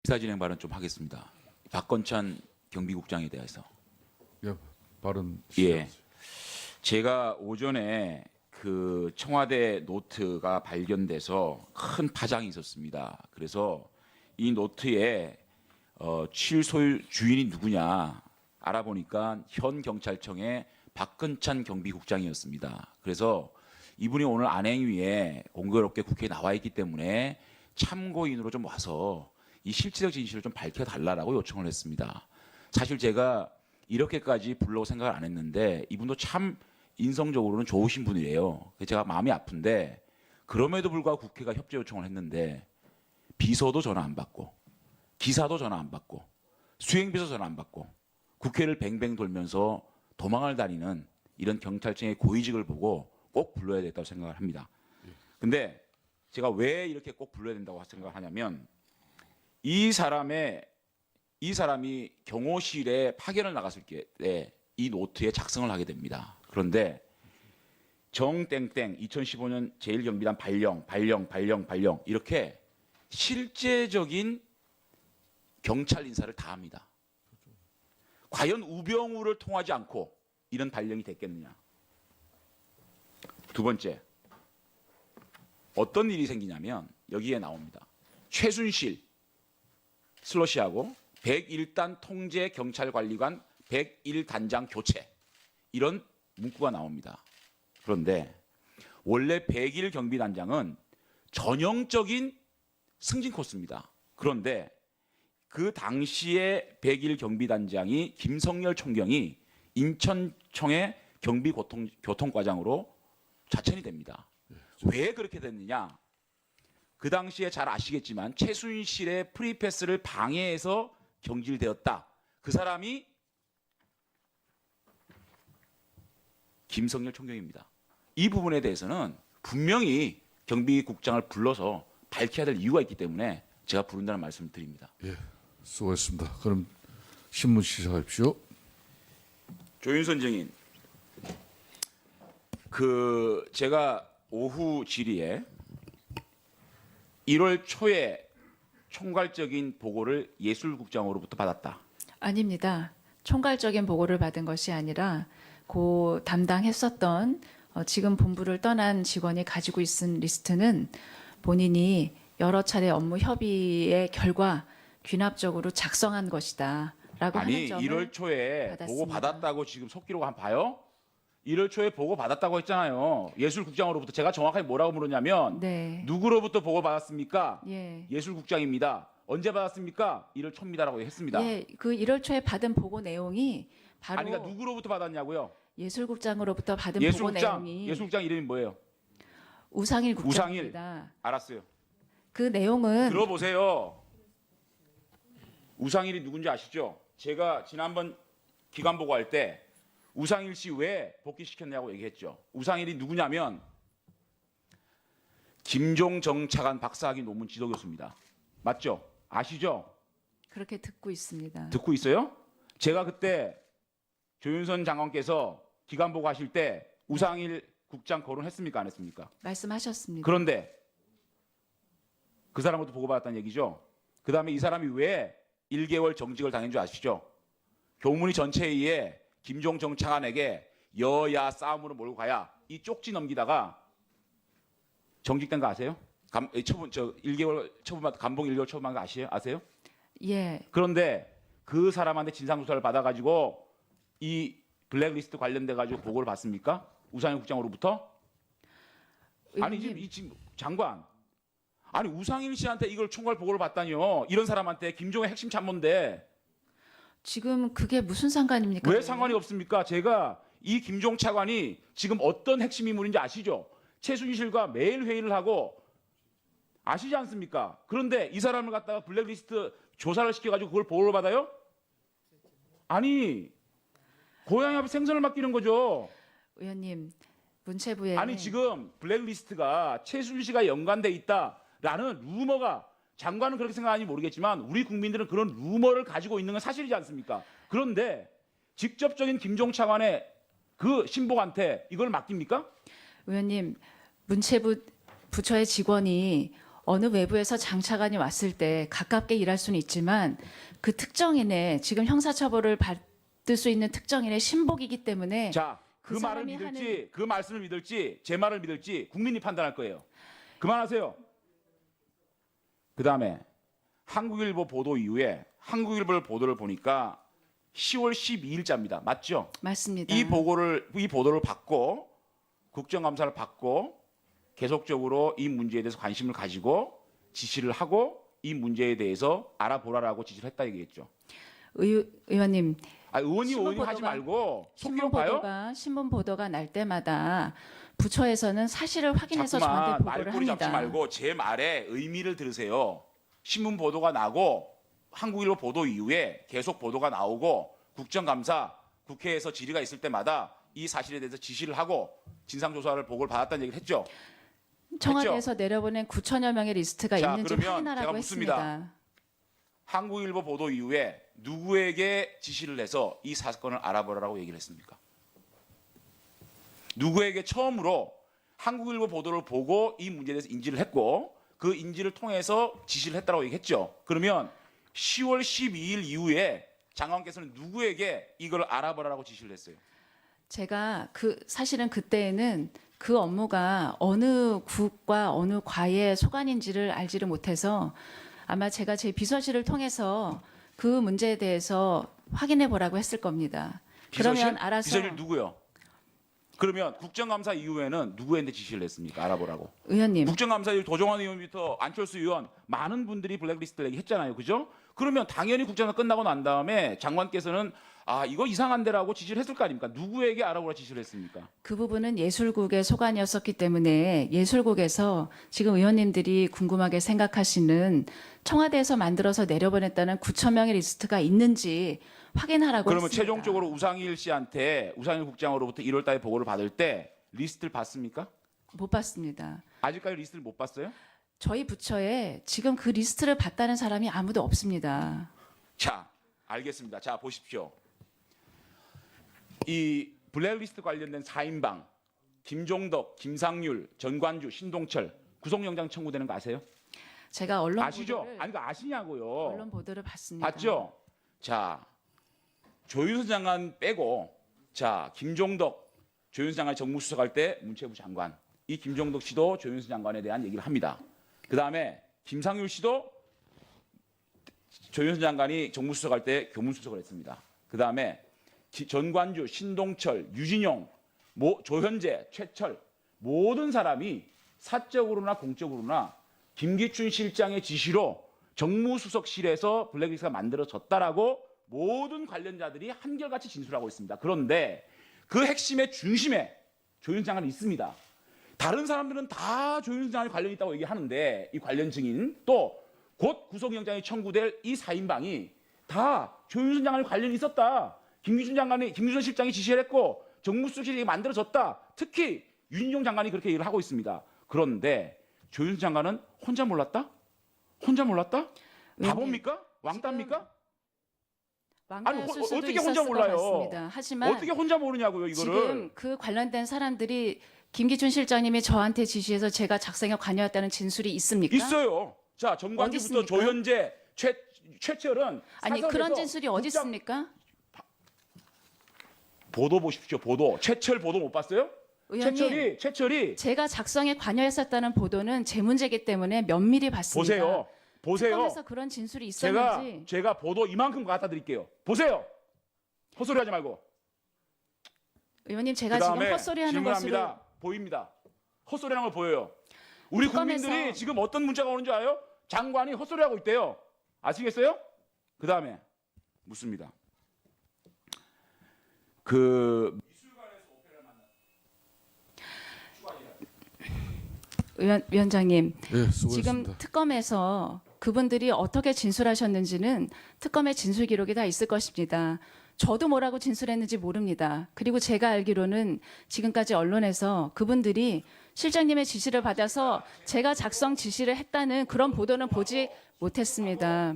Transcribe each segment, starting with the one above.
시사진행 발언 좀 하겠습니다. 박건찬 경비국장에 대해서. 예, 발언. 예. 제가 오전에 그 청와대 노트가 발견돼서 큰 파장이 있었습니다. 그래서 이 노트에 취소율 주인이 누구냐 알아보니까 현 경찰청의 박건찬 경비국장이었습니다. 그래서 이분이 오늘 안행위에 공교롭게 국회에 나와 있기 때문에 참고인으로 좀 와서 이 실체적 진실을 좀 밝혀달라고 요청을 했습니다. 사실 제가 이렇게까지 불러고 생각을 안 했는데 이분도 참 인성적으로는 좋으신 분이래요. 제가 마음이 아픈데 그럼에도 불구하고 국회가 협조 요청을 했는데 비서도 전화 안 받고 기사도 전화 안 받고 수행비서 전화 안 받고 국회를 뱅뱅 돌면서 도망을 다니는 이런 경찰청의 고위직을 보고 꼭 불러야 되겠다고 생각을 합니다. 근데 제가 왜 이렇게 꼭 불러야 된다고 생각을 하냐면 이 사람이 경호실에 파견을 나갔을 때 이 노트에 작성을 하게 됩니다. 그런데 정땡땡 2015년 제1경비단 발령 이렇게 실제적인 경찰 인사를 다 합니다. 과연 우병우를 통하지 않고 이런 발령이 됐겠느냐. 두 번째, 어떤 일이 생기냐면 여기에 나옵니다. 최순실 슬러시하고 101단 통제 경찰관리관 101단장 교체 이런 문구가 나옵니다. 그런데 원래 101 경비단장은 전형적인 승진 코스입니다. 그런데 그 당시에 101 경비단장이 김성열 총경이 인천청의 경비교통과장으로 자천이 됩니다. 왜 그렇게 됐느냐? 그 당시에 잘 아시겠지만 최순실의 프리패스를 방해해서 경질되었다. 그 사람이 김성열 총경입니다. 이 부분에 대해서는 분명히 경비국장을 불러서 밝혀야 될 이유가 있기 때문에 제가 부른다는 말씀을 드립니다. 예, 수고했습니다. 그럼 신문 시작하십시오. 조윤선 증인, 제가 오후 질의에 1월 초에 총괄적인 보고를 예술국장으로부터 받았다. 아닙니다. 총괄적인 보고를 받은 것이 아니라 고 담당했었던 지금 본부를 떠난 직원이 가지고 있은 리스트는 본인이 여러 차례 업무 협의의 결과 귀납적으로 작성한 것이다. 라고 아니 하는 점을 1월 초에 받았습니다. 보고 받았다고 지금 속기록 한번 봐요? 1월 초에 보고 받았다고 했잖아요. 예술국장으로부터. 제가 정확하게 뭐라고 물었냐면 네. 누구로부터 보고 받았습니까? 예. 예술국장입니다. 언제 받았습니까? 1월 초입니다라고 했습니다. 예, 그 1월 초에 받은 보고 내용이 바로 아니 그러니까 누구로부터 받았냐고요? 예술국장으로부터 받은 보고 예술국장. 내용이 예술국장 이름이 뭐예요? 우상일 우상일. 국장입니다. 알았어요. 그 내용은 들어보세요. 우상일이 누군지 아시죠? 제가 지난번 기관 보고할 때 우상일 씨 왜 복귀시켰냐고 얘기했죠. 우상일이 누구냐면 김종정 차관 박사학위 논문 지도 교수입니다. 맞죠? 아시죠? 그렇게 듣고 있습니다. 듣고 있어요? 제가 그때 조윤선 장관께서 기관 보고하실 때 우상일 국장 거론했습니까? 안 했습니까? 말씀하셨습니다. 그런데 그 사람부터 보고받았다는 얘기죠. 그 다음에 이 사람이 왜 1개월 정직을 당한 줄 아시죠? 교문위 전체회의에 김종정 차관에게 여야 싸움으로 몰고 가야 이 쪽지 넘기다가 정직된 거 아세요? 처분 1개월 처분받 감봉 1개월 처분한 거 아세요? 예. 그런데 그 사람한테 진상조사를 받아가지고 이 블랙리스트 관련돼 가지고 보고를 받습니까? 우상일 국장으로부터? 아니 의원님, 지금 장관, 아니 우상일 씨한테 이걸 총괄 보고를 받다니요. 이런 사람한테 김종의 핵심 참모인데 지금 그게 무슨 상관입니까? 왜 상관이 없습니까? 제가 이 김종 차관이 지금 어떤 핵심 인물인지 아시죠? 최순실과 매일 회의를 하고 아시지 않습니까? 그런데 이 사람을 갖다가 블랙리스트 조사를 시켜가지고 그걸 보고를 받아요? 아니 고양이 앞에 생선을 맡기는 거죠. 의원님, 문체부에 아니 지금 블랙리스트가 최순실과 연관돼 있다라는 루머가 장관은 그렇게 생각하는지 모르겠지만 우리 국민들은 그런 루머를 가지고 있는 건 사실이지 않습니까? 그런데 직접적인 김종 차관의 그 신복한테 이걸 맡깁니까? 의원님, 문체부 부처의 직원이 어느 외부에서 장차관이 왔을 때 가깝게 일할 수는 있지만 그 특정인의 지금 형사처벌을 받을 수 있는 특정인의 신복이기 때문에 자, 그 그 말을 사람이 믿을지, 그 말씀을 믿을지, 제 말을 믿을지 국민이 판단할 거예요. 그만하세요. 그 다음에 한국일보 보도 이후에 한국일보 보도를 보니까 10월 12일자입니다. 맞죠? 맞습니다. 이 보도를 받고 국정감사를 받고 계속적으로 이 문제에 대해서 관심을 가지고 지시를 하고 이 문제에 대해서 알아보라라고 지시를 했다 얘기했죠. 의원님, 의원이 신문 하지 보도가- 말고 신문 속기록 봐요. 보도가 날 때마다 부처에서는 사실을 확인해서 저한테 자꾸만 보고를 말꼬리 잡지 합니다. 말고 제 말에 의미를 들으세요. 신문 보도가 나고 한국일보 보도 이후에 계속 보도가 나오고 국정감사, 국회에서 질의가 있을 때마다 이 사실에 대해서 지시를 하고 진상조사를 보고를 받았다는 얘기를 했죠. 청와대에서 내려보낸 9천여 명의 리스트가 자, 있는지 그러면 확인하라고 제가 묻습니다. 했습니다. 한국일보 보도 이후에 누구에게 지시를 해서 이 사건을 알아보라고 얘기를 했습니까? 누구에게 처음으로 한국일보 보도를 보고 이 문제에 대해서 인지를 했고 그 인지를 통해서 지시를 했다고 얘기했죠. 그러면 10월 12일 이후에 장관께서는 누구에게 이걸 알아보라고 지시를 했어요? 제가 사실은 그때에는 그 업무가 어느 국과 어느 과의 소관인지를 알지를 못해서 아마 제가 제 비서실을 통해서 그 문제에 대해서 확인해 보라고 했을 겁니다. 그러면 알아서 비서실 누구요? 그러면 국정감사 이후에는 누구한테 지시를 했습니까? 알아보라고. 의원님, 국정감사 이후 도정환 의원부터 안철수 의원 많은 분들이 블랙리스트를 얘기했잖아요. 그죠? 그러면 당연히 국정감사 끝나고 난 다음에 장관께서는 이거 이상한데라고 지시를 했을 거 아닙니까? 누구에게 알아보라 지시를 했습니까? 그 부분은 예술국의 소관이었었기 때문에 예술국에서 지금 의원님들이 궁금하게 생각하시는 청와대에서 만들어서 내려보냈다는 9천 명의 리스트가 있는지 확인하라고 그러면 했습니다. 최종적으로 우상일 씨한테 우상일 국장으로부터 1월 달에 보고를 받을 때 리스트를 봤습니까? 못 봤습니다. 아직까지 리스트를 못 봤어요? 저희 부처에 지금 그 리스트를 봤다는 사람이 아무도 없습니다. 자, 알겠습니다. 자, 보십시오. 이 블랙리스트 관련된 4인방 김종덕, 김상률, 전관주, 신동철 구속영장 청구되는 거 아세요? 제가 언론 아시죠? 보도를 아니, 그거 아시냐고요. 언론 보도를 봤습니다. 봤죠? 자, 조윤선 장관 빼고 자, 김종덕 조윤선 장관 정무수석할 때 문체부 장관 이 김종덕 씨도 조윤선 장관에 대한 얘기를 합니다. 그다음에 김상률 씨도 조윤선 장관이 정무수석할 때 교문수석을 했습니다. 그다음에 전관주, 신동철, 유진용, 조현재, 최철 모든 사람이 사적으로나 공적으로나 김기춘 실장의 지시로 정무수석실에서 블랙리스트가 만들어졌다라고 모든 관련자들이 한결같이 진술하고 있습니다. 그런데 그 핵심의 중심에 조윤선 장관이 있습니다. 다른 사람들은 다 조윤선 장관이 관련이 있다고 얘기하는데 이 관련 증인 또 곧 구속영장이 청구될 이 4인방이 다 조윤선 장관이 관련이 있었다. 김기춘 실장이 지시를 했고 정무수석실이 만들어졌다. 특히 윤인용 장관이 그렇게 얘기를 하고 있습니다. 그런데 조윤선 장관은 혼자 몰랐다? 혼자 몰랐다? 바보입니까? 왕따입니까? 왕따였을 수도 어떻게 있었을 혼자 것 몰라요? 같습니다. 하지만 어떻게 혼자 모르냐고요, 이거를. 지금 그 관련된 사람들이 김기춘 실장님이 저한테 지시해서 제가 작성에 관여했다는 진술이 있습니까? 있어요. 자, 어디 정관주부터 있습니까? 조현재, 최철은 아니 사설에서 그런 진술이 어디 국장- 있습니까? 보도 보십시오. 보도. 최철 보도 못 봤어요? 의원님, 최철이 제가 작성에 관여했었다는 보도는 제 문제이기 때문에 면밀히 봤습니다. 보세요. 특검에서 그런 진술이 있었는지 제가 보도 이만큼 갖다 드릴게요. 보세요. 헛소리 하지 말고. 의원님 제가 지금 그다음에 헛소리하는 것으로 질문합니다. 보입니다. 헛소리하는 걸 보여요. 우리 특검에서- 국민들이 지금 어떤 문자가 오는지 알아요? 장관이 헛소리하고 있대요. 아시겠어요? 그다음에 묻습니다. 위원장님 예, 지금 수고했습니다. 특검에서 그분들이 어떻게 진술하셨는지는 특검의 진술 기록이 다 있을 것입니다. 저도 뭐라고 진술했는지 모릅니다. 그리고 제가 알기로는 지금까지 언론에서 그분들이 실장님의 지시를 받아서 제가 작성 지시를 했다는 그런 보도는 보지 못했습니다.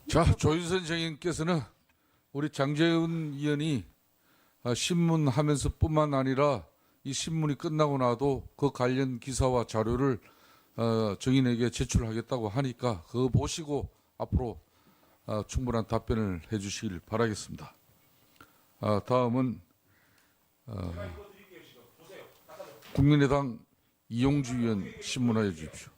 자, 조윤선 선생님께서는 우리 장재훈 의원이 신문하면서뿐만 아니라 이 신문이 끝나고 나도 그 관련 기사와 자료를 정인에게 제출하겠다고 하니까 그거 보시고 앞으로 충분한 답변을 해주시길 바라겠습니다. 다음은 국민의당 이용주 의원 신문하여 주십시오.